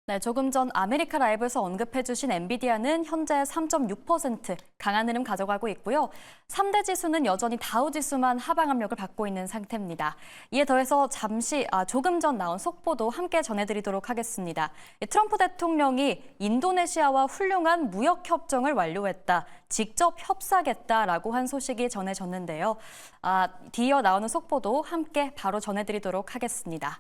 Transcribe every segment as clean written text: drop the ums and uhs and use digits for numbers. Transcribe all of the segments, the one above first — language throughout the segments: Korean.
네, 조금 전 아메리카 라이브에서 언급해주신 엔비디아는 현재 3.6% 강한 흐름 가져가고 있고요. 3대 지수는 여전히 다우 지수만 하방 압력을 받고 있는 상태입니다. 이에 더해서 조금 전 나온 속보도 함께 전해드리도록 하겠습니다. 트럼프 대통령이 인도네시아와 훌륭한 무역 협정을 완료했다, 직접 협상했다라고 한 소식이 전해졌는데요. 뒤이어 나오는 속보도 함께 바로 전해드리도록 하겠습니다.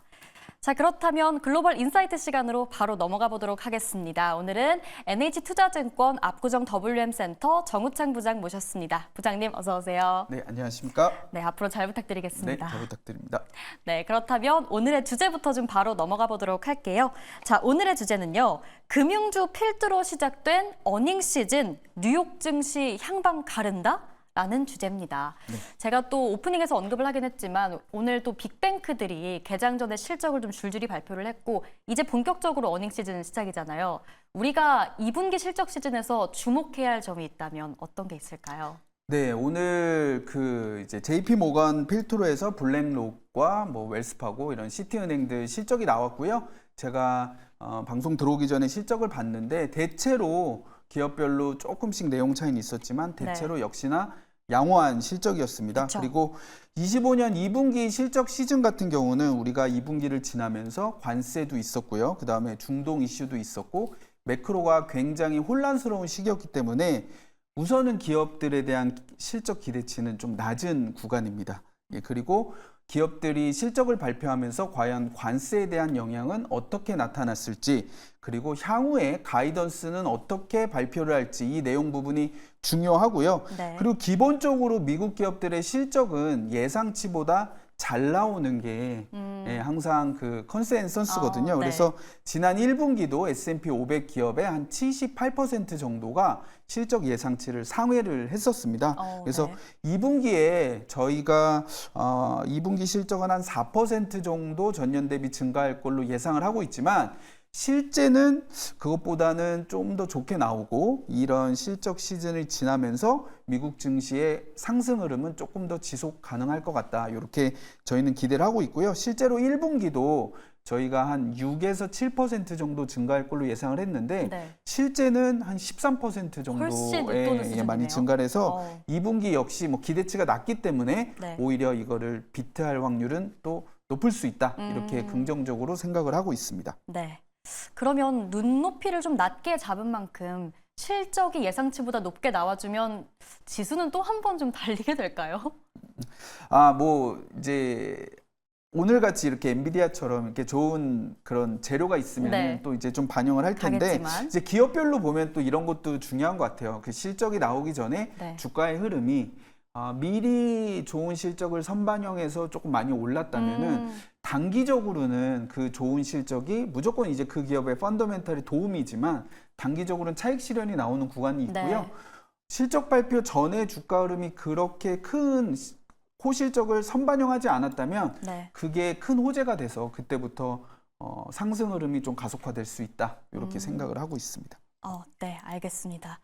자, 그렇다면 글로벌 인사이트 시간으로 바로 넘어가 보도록 하겠습니다. 오늘은 NH투자증권 압구정 WM센터 정우창 부장 모셨습니다. 부장님 어서 오세요. 네, 안녕하십니까? 네, 앞으로 잘 부탁드리겠습니다. 네, 잘 부탁드립니다. 네, 그렇다면 오늘의 주제부터 좀 바로 넘어가 보도록 할게요. 자, 오늘의 주제는요. 금융주 필두로 시작된 어닝 시즌, 뉴욕 증시 향방 가른다? 라는 주제입니다. 네. 제가 또 오프닝에서 언급을 하긴 했지만 오늘 또 빅뱅크들이 개장 전에 실적을 좀 줄줄이 발표를 했고 이제 본격적으로 어닝 시즌 시작이잖아요. 우리가 2분기 실적 시즌에서 주목해야 할 점이 있다면 어떤 게 있을까요? 네, 오늘 이제 JP 모건 필두로 해서 블랙록과 웰스파고 이런 시티은행들 실적이 나왔고요. 제가 방송 들어오기 전에 실적을 봤는데 대체로 기업별로 조금씩 내용 차이는 있었지만 대체로 역시나 양호한 실적이었습니다. 그쵸. 그리고 25년 2분기 실적 시즌 같은 경우는 우리가 2분기를 지나면서 관세도 있었고요. 그다음에 중동 이슈도 있었고 매크로가 굉장히 혼란스러운 시기였기 때문에 우선은 기업들에 대한 실적 기대치는 좀 낮은 구간입니다. 예, 그리고 기업들이 실적을 발표하면서 과연 관세에 대한 영향은 어떻게 나타났을지, 그리고 향후에 가이던스는 어떻게 발표를 할지 이 내용 부분이 중요하고요. 네. 그리고 기본적으로 미국 기업들의 실적은 예상치보다 잘 나오는 게 항상 그 컨센서스거든요. 네. 그래서 지난 1분기도 S&P 500 기업의 한 78% 정도가 실적 예상치를 상회를 했었습니다. 그래서 네. 2분기에 저희가 2분기 실적은 한 4% 정도 전년 대비 증가할 걸로 예상을 하고 있지만 실제는 그것보다는 좀 더 좋게 나오고 이런 실적 시즌을 지나면서 미국 증시의 상승 흐름은 조금 더 지속 가능할 것 같다. 이렇게 저희는 기대를 하고 있고요. 실제로 1분기도 저희가 한 6에서 7% 정도 증가할 걸로 예상을 했는데 실제는 한 13% 정도에 많이 증가를 해서 2분기 역시 기대치가 낮기 때문에 오히려 이거를 비트할 확률은 또 높을 수 있다. 이렇게 긍정적으로 생각을 하고 있습니다. 네. 그러면 눈높이를 좀 낮게 잡은 만큼 실적이 예상치보다 높게 나와주면 지수는 또 한 번 좀 달리게 될까요? 이제 오늘 같이 이렇게 엔비디아처럼 이렇게 좋은 그런 재료가 있으면 또 이제 좀 반영을 할 텐데 이제 기업별로 보면 또 이런 것도 중요한 것 같아요. 그 실적이 나오기 전에 주가의 흐름이 미리 좋은 실적을 선반영해서 조금 많이 올랐다면은 단기적으로는 그 좋은 실적이 무조건 이제 그 기업의 펀더멘털이 도움이지만 단기적으로는 차익 실현이 나오는 구간이 있고요. 실적 발표 전에 주가 흐름이 그렇게 큰 호실적을 선반영하지 않았다면 그게 큰 호재가 돼서 그때부터 상승 흐름이 좀 가속화될 수 있다. 이렇게 생각을 하고 있습니다. 네, 알겠습니다.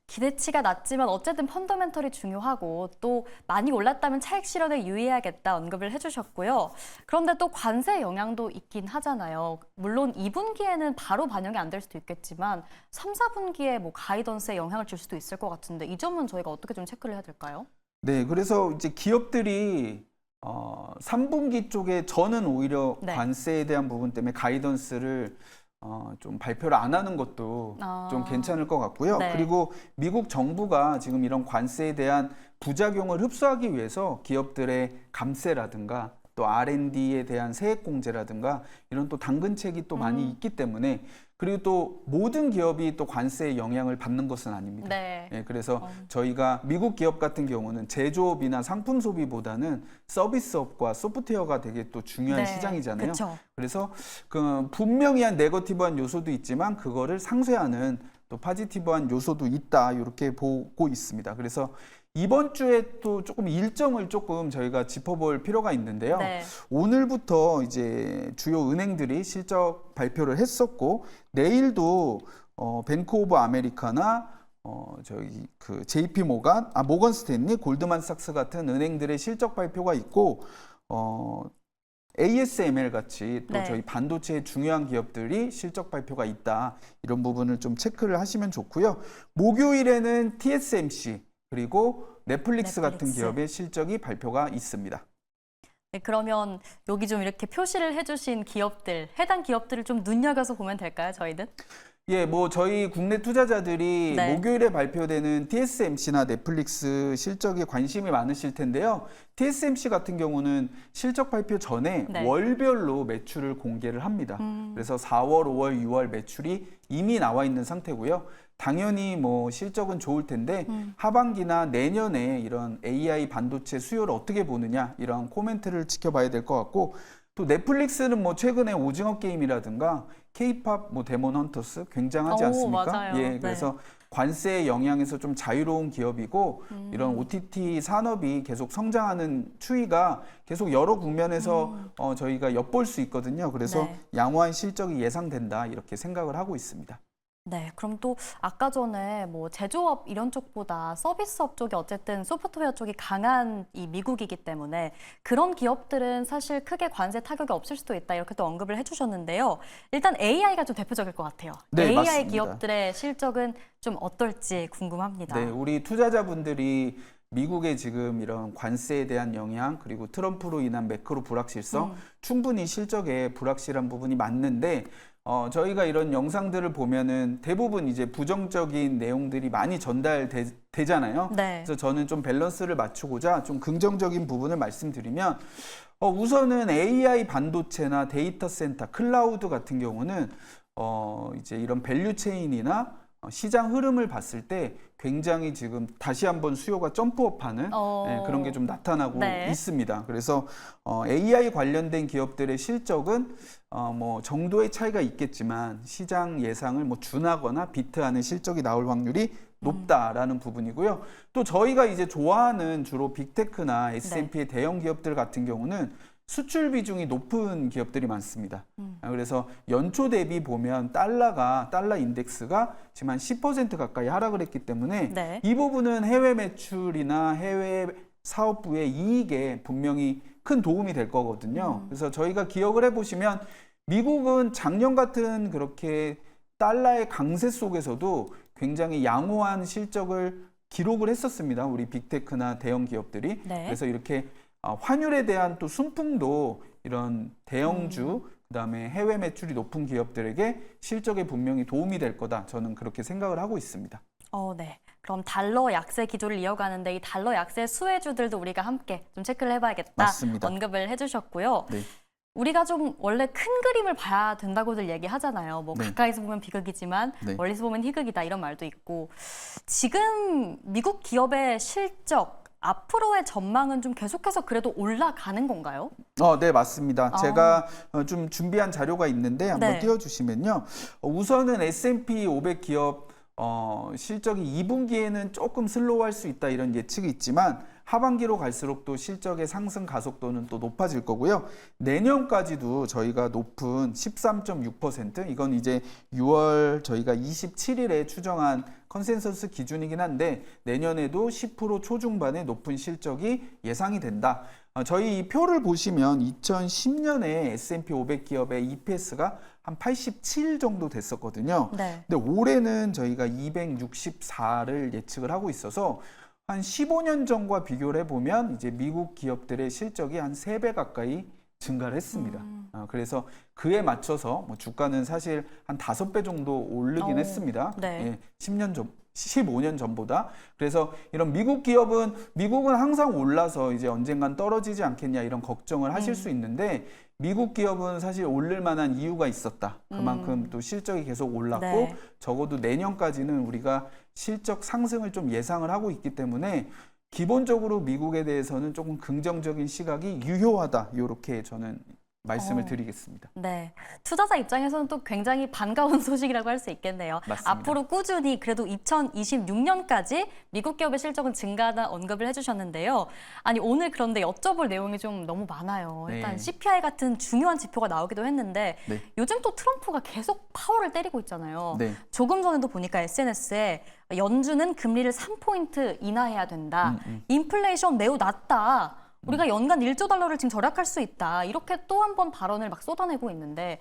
기대치가 낮지만 어쨌든 펀더멘털이 중요하고 또 많이 올랐다면 차익 실현에 유의해야겠다 언급을 해주셨고요. 그런데 또 관세 영향도 있긴 하잖아요. 물론 2분기에는 바로 반영이 안 될 수도 있겠지만 3, 4분기에 가이던스에 영향을 줄 수도 있을 것 같은데 이 점은 저희가 어떻게 좀 체크를 해야 될까요? 네, 그래서 이제 기업들이 3분기 쪽에 저는 오히려 관세에 대한 부분 때문에 가이던스를 좀 발표를 안 하는 것도 좀 괜찮을 것 같고요. 그리고 미국 정부가 지금 이런 관세에 대한 부작용을 흡수하기 위해서 기업들의 감세라든가 또 R&D에 대한 세액공제라든가 이런 또 당근책이 또 많이 있기 때문에 그리고 또 모든 기업이 또 관세의 영향을 받는 것은 아닙니다. 그래서 저희가 미국 기업 같은 경우는 제조업이나 상품 소비보다는 서비스업과 소프트웨어가 되게 또 중요한 시장이잖아요. 그래서 그 분명히 한 네거티브한 요소도 있지만 그거를 상쇄하는 또 파지티브한 요소도 있다. 이렇게 보고 있습니다. 그래서 이번 주에 또 조금 일정을 조금 저희가 짚어볼 필요가 있는데요. 오늘부터 이제 주요 은행들이 실적 발표를 했었고 내일도 뱅크 오브 아메리카나 저희 그 JP 모건 스탠리, 골드만삭스 같은 은행들의 실적 발표가 있고 ASML 같이 또 네. 저희 반도체의 중요한 기업들이 실적 발표가 있다. 이런 부분을 좀 체크를 하시면 좋고요. 목요일에는 TSMC 그리고 넷플릭스 같은 기업의 실적이 발표가 있습니다. 네, 그러면 여기 좀 이렇게 표시를 해주신 기업들, 해당 기업들을 좀 눈여겨서 보면 될까요, 저희는? 예, 뭐 저희 국내 투자자들이 네. 목요일에 발표되는 TSMC나 넷플릭스 실적에 관심이 많으실 텐데요. TSMC 같은 경우는 실적 발표 전에 네. 월별로 매출을 공개를 합니다. 그래서 4월, 5월, 6월 매출이 이미 나와 있는 상태고요. 당연히 뭐 실적은 좋을 텐데 하반기나 내년에 이런 AI 반도체 수요를 어떻게 보느냐 이런 코멘트를 지켜봐야 될 것 같고 또 넷플릭스는 뭐 최근에 오징어 게임이라든가 K-팝 뭐 데몬 헌터스 굉장하지 않습니까? 맞아요. 예, 그래서 관세의 영향에서 좀 자유로운 기업이고 이런 OTT 산업이 계속 성장하는 추이가 계속 여러 국면에서 저희가 엿볼 수 있거든요. 그래서 네. 양호한 실적이 예상된다 이렇게 생각을 하고 있습니다. 네, 그럼 또 아까 전에 뭐 제조업 이런 쪽보다 서비스업 쪽이 어쨌든 소프트웨어 쪽이 강한 이 미국이기 때문에 그런 기업들은 사실 크게 관세 타격이 없을 수도 있다 이렇게 또 언급을 해주셨는데요. 일단 AI가 좀 대표적일 것 같아요. 네, AI 맞습니다. 기업들의 실적은 좀 어떨지 궁금합니다. 네, 우리 투자자분들이 미국의 지금 이런 관세에 대한 영향 그리고 트럼프로 인한 매크로 불확실성 충분히 실적에 불확실한 부분이 맞는데 저희가 이런 영상들을 보면은 대부분 이제 부정적인 내용들이 많이 전달되잖아요. 네. 그래서 저는 좀 밸런스를 맞추고자 좀 긍정적인 부분을 말씀드리면 우선은 AI 반도체나 데이터 센터, 클라우드 같은 경우는 이제 이런 밸류 체인이나 시장 흐름을 봤을 때 굉장히 지금 다시 한번 수요가 점프업하는 그런 게 좀 나타나고 네. 있습니다. 그래서 AI 관련된 기업들의 실적은 뭐 정도의 차이가 있겠지만 시장 예상을 뭐 준하거나 비트하는 실적이 나올 확률이 높다라는 부분이고요. 또 저희가 이제 좋아하는 주로 빅테크나 S&P의 대형 기업들 같은 경우는 수출 비중이 높은 기업들이 많습니다. 그래서 연초 대비 보면 달러 인덱스가 지금 한 10% 가까이 하락을 했기 때문에 네. 이 부분은 해외 매출이나 해외 사업부의 이익에 분명히 큰 도움이 될 거거든요. 그래서 저희가 기억을 해보시면 미국은 작년 같은 그렇게 달러의 강세 속에서도 굉장히 양호한 실적을 기록을 했었습니다. 우리 빅테크나 대형 기업들이. 네. 그래서 이렇게 환율에 대한 또 순풍도 이런 대형주 그다음에 해외 매출이 높은 기업들에게 실적에 분명히 도움이 될 거다. 저는 그렇게 생각을 하고 있습니다. 네. 그럼 달러 약세 기조를 이어가는데 이 달러 약세 수혜주들도 우리가 함께 좀 체크를 해봐야겠다. 맞습니다. 언급을 해주셨고요. 네. 우리가 좀 원래 큰 그림을 봐야 된다고들 얘기하잖아요. 뭐 네. 가까이서 보면 비극이지만 네. 멀리서 보면 희극이다 이런 말도 있고 지금 미국 기업의 실적 앞으로의 전망은 좀 계속해서 그래도 올라가는 건가요? 네, 맞습니다. 제가 좀 준비한 자료가 있는데 한번 네. 띄워주시면요. 우선은 S&P 500 기업 실적이 2분기에는 조금 슬로우할 수 있다 이런 예측이 있지만 하반기로 갈수록 또 실적의 상승 가속도는 또 높아질 거고요. 내년까지도 저희가 높은 13.6% 이건 이제 6월 저희가 27일에 추정한 컨센서스 기준이긴 한데 내년에도 10% 초중반의 높은 실적이 예상이 된다. 저희 이 표를 보시면 2010년에 S&P 500 기업의 EPS가 한 87 정도 됐었거든요. 네. 근데 올해는 저희가 264를 예측을 하고 있어서 한 15년 전과 비교를 해보면 이제 미국 기업들의 실적이 한 3배 가까이 증가를 했습니다. 그래서 그에 맞춰서 뭐 주가는 사실 한 5배 정도 오르긴 했습니다. 네. 예, 15년 전보다. 그래서 이런 미국은 항상 올라서 이제 언젠간 떨어지지 않겠냐 이런 걱정을 하실 수 있는데 미국 기업은 사실 오를 만한 이유가 있었다. 그만큼 또 실적이 계속 올랐고 네. 적어도 내년까지는 우리가 실적 상승을 좀 예상을 하고 있기 때문에 기본적으로 미국에 대해서는 조금 긍정적인 시각이 유효하다. 이렇게 저는 말씀을 드리겠습니다. 네, 투자자 입장에서는 또 굉장히 반가운 소식이라고 할 수 있겠네요. 맞습니다. 앞으로 꾸준히 그래도 2026년까지 미국 기업의 실적은 증가하다 언급을 해주셨는데요. 아니 오늘 그런데 여쭤볼 내용이 좀 너무 많아요. 네. 일단 CPI 같은 중요한 지표가 나오기도 했는데 네. 요즘 또 트럼프가 계속 파월을 때리고 있잖아요. 네. 조금 전에도 보니까 SNS에 연준은 금리를 3포인트 인하해야 된다. 인플레이션 매우 낮다. 우리가 연간 1조 달러를 지금 절약할 수 있다. 이렇게 또 한 번 발언을 막 쏟아내고 있는데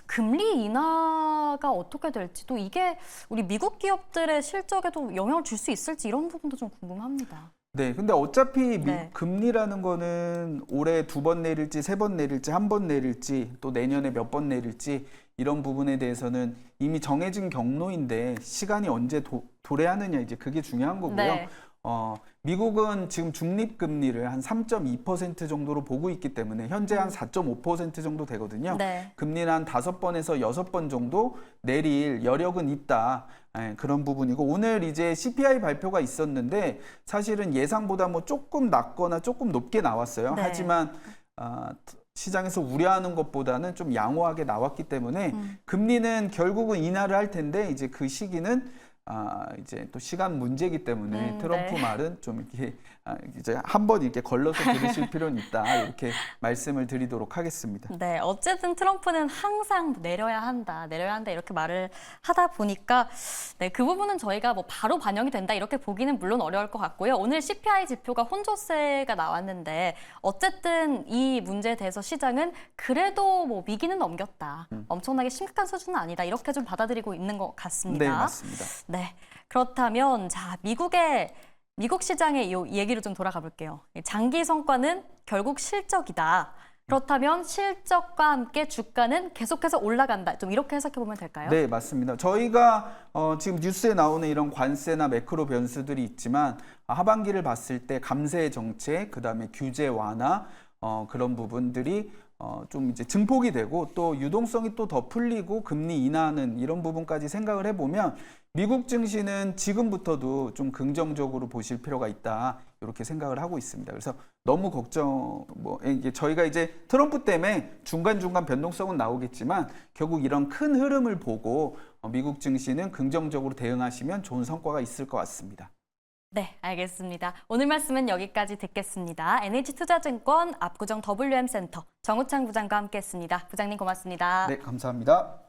금리 인하가 어떻게 될지 또 이게 우리 미국 기업들의 실적에도 영향을 줄 수 있을지 이런 부분도 좀 궁금합니다. 네, 근데 어차피 네. 금리라는 거는 올해 2번 내릴지 3번 내릴지 1번 내릴지 또 내년에 몇 번 내릴지 이런 부분에 대해서는 이미 정해진 경로인데 시간이 언제 도래하느냐 이제 그게 중요한 거고요. 네. 미국은 지금 중립금리를 한 3.2% 정도로 보고 있기 때문에 현재 한 4.5% 정도 되거든요. 네. 금리는 한 5번에서 6번 정도 내릴 여력은 있다. 그런 부분이고 오늘 이제 CPI 발표가 있었는데 사실은 예상보다 뭐 조금 낮거나 조금 높게 나왔어요. 네. 하지만 시장에서 우려하는 것보다는 좀 양호하게 나왔기 때문에 금리는 결국은 인하를 할 텐데 이제 그 시기는 이제 또 시간 문제이기 때문에 트럼프 네. 말은 좀 이렇게 이제 한번 이렇게 걸러서 들으실 필요는 있다 이렇게 말씀을 드리도록 하겠습니다. 네, 어쨌든 트럼프는 항상 내려야 한다 이렇게 말을 하다 보니까 네, 그 부분은 저희가 뭐 바로 반영이 된다 이렇게 보기는 물론 어려울 것 같고요. 오늘 CPI 지표가 혼조세가 나왔는데 어쨌든 이 문제에 대해서 시장은 그래도 뭐 위기는 넘겼다. 엄청나게 심각한 수준은 아니다. 이렇게 좀 받아들이고 있는 것 같습니다. 네, 맞습니다. 네, 그렇다면 자 미국 시장의 이 얘기로 좀 돌아가 볼게요. 장기 성과는 결국 실적이다. 그렇다면 실적과 함께 주가는 계속해서 올라간다. 좀 이렇게 해석해 보면 될까요? 네, 맞습니다. 저희가 지금 뉴스에 나오는 이런 관세나 매크로 변수들이 있지만 하반기를 봤을 때 감세 정책, 그다음에 규제 완화 그런 부분들이 좀 이제 증폭이 되고 또 유동성이 또 더 풀리고 금리 인하하는 이런 부분까지 생각을 해보면 미국 증시는 지금부터도 좀 긍정적으로 보실 필요가 있다 이렇게 생각을 하고 있습니다. 그래서 너무 이게 저희가 이제 트럼프 때문에 중간중간 변동성은 나오겠지만 결국 이런 큰 흐름을 보고 미국 증시는 긍정적으로 대응하시면 좋은 성과가 있을 것 같습니다. 네, 알겠습니다. 오늘 말씀은 여기까지 듣겠습니다. NH투자증권 압구정 WM센터 정우창 부장과 함께했습니다. 부장님 고맙습니다. 네, 감사합니다.